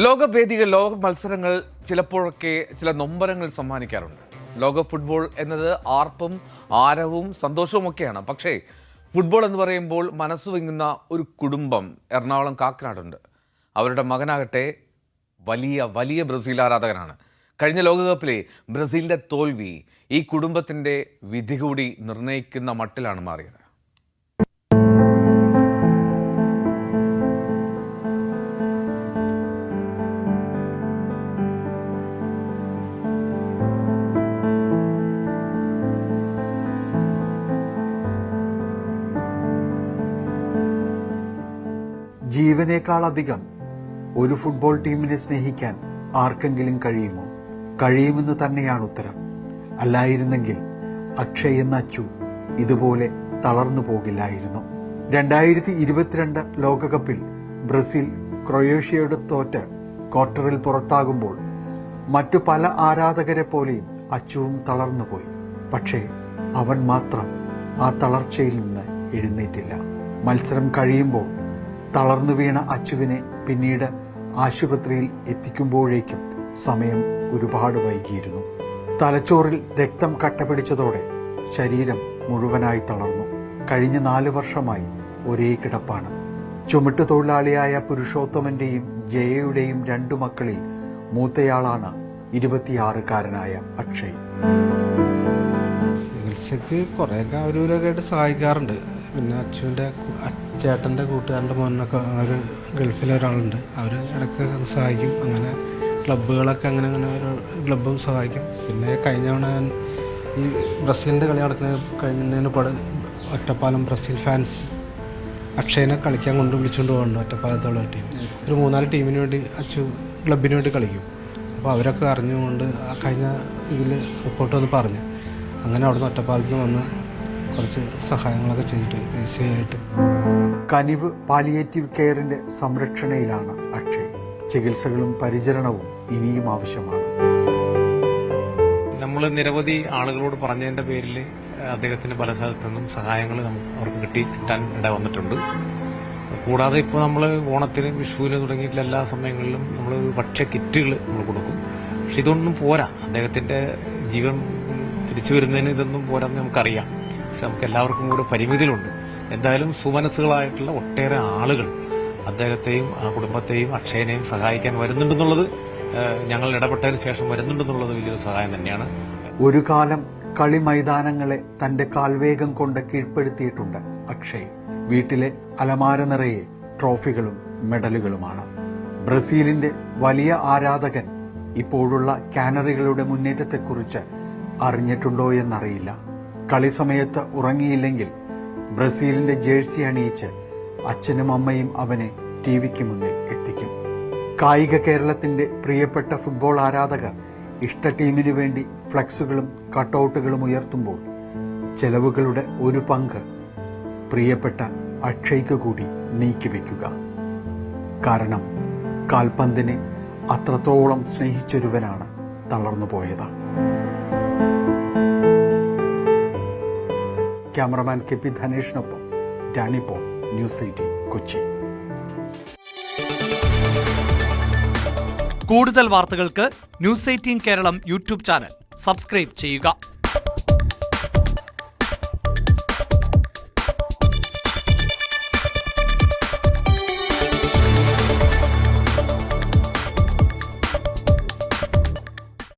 ലോക മത്സരങ്ങൾ ചിലപ്പോഴൊക്കെ ചില നൊമ്പരങ്ങൾ സമ്മാനിക്കാറുണ്ട്. ലോക ഫുട്ബോൾ എന്നത് ആർപ്പും ആരവും സന്തോഷവുമൊക്കെയാണ്. പക്ഷേ ഫുട്ബോൾ എന്ന് പറയുമ്പോൾ മനസ്സ് വിങ്ങുന്ന ഒരു കുടുംബം എറണാകുളം കാക്കനാടുണ്ട്. അവരുടെ മകനാകട്ടെ വലിയ ബ്രസീൽ ആരാധകനാണ്. കഴിഞ്ഞ ലോകകപ്പിലെ ബ്രസീലിന്റെ തോൽവി ഈ കുടുംബത്തിന്റെ വിധി കൂടി നിർണ്ണയിക്കുന്ന മട്ടിലാണ് മാറിയത്. ജീവനേക്കാളധികം ഒരു ഫുട്ബോൾ ടീമിനെ സ്നേഹിക്കാൻ ആർക്കെങ്കിലും കഴിയുമോ? കഴിയുമെന്ന് തന്നെയാണ് ഉത്തരം. അല്ലായിരുന്നെങ്കിൽ അക്ഷയ് എന്ന അച്ചു ഇതുപോലെ തളർന്നു പോകില്ലായിരുന്നു. 2022 ലോകകപ്പിൽ ബ്രസീൽ ക്രൊയേഷ്യയോട് തോറ്റ് ക്വാർട്ടറിൽ പുറത്താകുമ്പോൾ മറ്റു പല ആരാധകരെ പോലെയും അച്ചുവും തളർന്നുപോയി. പക്ഷേ അവൻ മാത്രം ആ തളർച്ചയിൽ നിന്ന് എഴുന്നേറ്റില്ല. മത്സരം കഴിയുമ്പോൾ തളർന്നു വീണ അച്ചുവിനെ പിന്നീട് ആശുപത്രിയിൽ എത്തിക്കുമ്പോഴേക്കും സമയം ഒരുപാട് വൈകിയിരുന്നു. തലച്ചോറിൽ രക്തം കട്ടപിടിച്ചതോടെ ശരീരം മുഴുവനായി തളർന്നു. കഴിഞ്ഞ 4 വർഷമായി ഒരേ കിടപ്പാണ്. ചുമട്ടുതൊഴിലാളിയായ പുരുഷോത്തമന്റെയും ജയയുടെയും 2 മക്കളിൽ മൂത്തയാളാണ് 26-കാരനായ അക്ഷയ്. ചികിത്സക്ക് കുറേയൊക്കെ അവരൊക്കെ ആയിട്ട് സഹായിക്കാറുണ്ട്. പിന്നെ അച്ചുവിൻ്റെ ചേട്ടൻ്റെ കൂട്ടുകാരൻ്റെ മോനൊക്കെ അവർ ഗൾഫിലെ ഒരാളുണ്ട്, അവർ ഇടയ്ക്കൊക്കെ സഹായിക്കും. അങ്ങനെ ക്ലബ്ബുകളൊക്കെ അങ്ങനെ ഒരു ക്ലബ്ബും സഹായിക്കും. പിന്നെ കഴിഞ്ഞ തവണ ഈ ബ്രസീലിൻ്റെ കളി കഴിഞ്ഞതിന് ഒറ്റപ്പാലം ബ്രസീൽ ഫാൻസ് അക്ഷയനെ കളിക്കാൻ വിളിച്ചുകൊണ്ട് പോകുന്നുണ്ട്. ഒറ്റപ്പാലത്തുള്ള ടീം ഒരു 3-4 ടീമിന് വേണ്ടി അച്ചു ക്ലബിന് വേണ്ടി കളിക്കും. അപ്പോൾ അവരൊക്കെ അറിഞ്ഞുകൊണ്ട് കഴിഞ്ഞ ഇതിൽ റിപ്പോർട്ട് വന്ന് പറഞ്ഞു. അങ്ങനെ അവിടുന്ന് ഒറ്റപ്പാലത്ത് നിന്ന് വന്ന് കുറച്ച് സഹായങ്ങളൊക്കെ ചെയ്തിട്ട് പൈസയായിട്ട്. കനിവ് പാലിയേറ്റീവ് കെയറിന്റെ സംരക്ഷണയിലാണ് അക്ഷയ്. ചികിത്സകളും പരിചരണവും ഇനിയും ആവശ്യമാണ്. നമ്മൾ നിരവധി ആളുകളോട് പറഞ്ഞതിന്റെ പേരിൽ അദ്ദേഹത്തിന് പല സ്ഥലത്തു നിന്നും സഹായങ്ങൾ അവർക്ക് കിട്ടാൻ ഇട വന്നിട്ടുണ്ട്. കൂടാതെ ഇപ്പോൾ നമ്മൾ ഓണത്തിന് വിഷുവിന് തുടങ്ങിയിട്ടുള്ള എല്ലാ സമയങ്ങളിലും നമ്മൾ ഭക്ഷ്യ കിറ്റുകൾ നമ്മൾ കൊടുക്കും. പക്ഷെ ഇതൊന്നും പോരാ. അദ്ദേഹത്തിന്റെ ജീവൻ തിരിച്ചു വരുന്നതിന് ഇതൊന്നും പോരാന്ന് നമുക്കറിയാം. പക്ഷെ നമുക്ക് എല്ലാവർക്കും കൂടെ പരിമിതികളുണ്ട്. എന്തായാലും സുമനസ്സുകളായിട്ടുള്ള ഒട്ടേറെ ആളുകൾ അദ്ദേഹത്തെയും ആ കുടുംബത്തെയും അക്ഷയനെയും സഹായിക്കാൻ വരുന്നുണ്ടെന്നുള്ളത്, ഞങ്ങൾ ഇടപെട്ടതിന് ശേഷം വരുന്നുണ്ടെന്നുള്ളത് വലിയൊരു സഹായം തന്നെയാണ്. ഒരു കാലം കളി മൈതാനങ്ങളെ തന്റെ കാൽവേഗം കൊണ്ട് കീഴ്പ്പെടുത്തിയിട്ടുണ്ട് അക്ഷയ്. വീട്ടിലെ അലമാര നിറയെ ട്രോഫികളും മെഡലുകളുമാണ്. ബ്രസീലിന്റെ വലിയ ആരാധകൻ ഇപ്പോഴുള്ള കാനറികളുടെ മുന്നേറ്റത്തെക്കുറിച്ച് അറിഞ്ഞിട്ടുണ്ടോ എന്നറിയില്ല. കളി സമയത്ത് ഉറങ്ങിയില്ലെങ്കിൽ ബ്രസീലിന്റെ ജേഴ്സി അണിയിച്ച് അച്ഛനും അമ്മയും അവനെ ടിവിക്ക് മുന്നിൽ എത്തിക്കും. കായിക കേരളത്തിന്റെ പ്രിയപ്പെട്ട ഫുട്ബോൾ ആരാധകർ ഇഷ്ട ടീമിനു വേണ്ടി ഫ്ലക്സുകളും കട്ടൌട്ടുകളും ഉയർത്തുമ്പോൾ ചെലവുകളുടെ ഒരു പങ്ക് പ്രിയപ്പെട്ട അക്ഷയ്ക്ക് കൂടി നീക്കിവെക്കുക. കാരണം കാൽപന്തിനെ അത്രത്തോളം സ്നേഹിച്ചൊരുവനാണ് തളർന്നുപോയത്. ക്യാമറമാൻ കെ പി ധനേഷിനൊപ്പം ഡാനി പോൾ, ന്യൂസ് 18 കൊച്ചി. കൂടുതൽ വാർത്തകൾക്ക് News 18 Keralam YouTube channel subscribe ചെയ്യുക.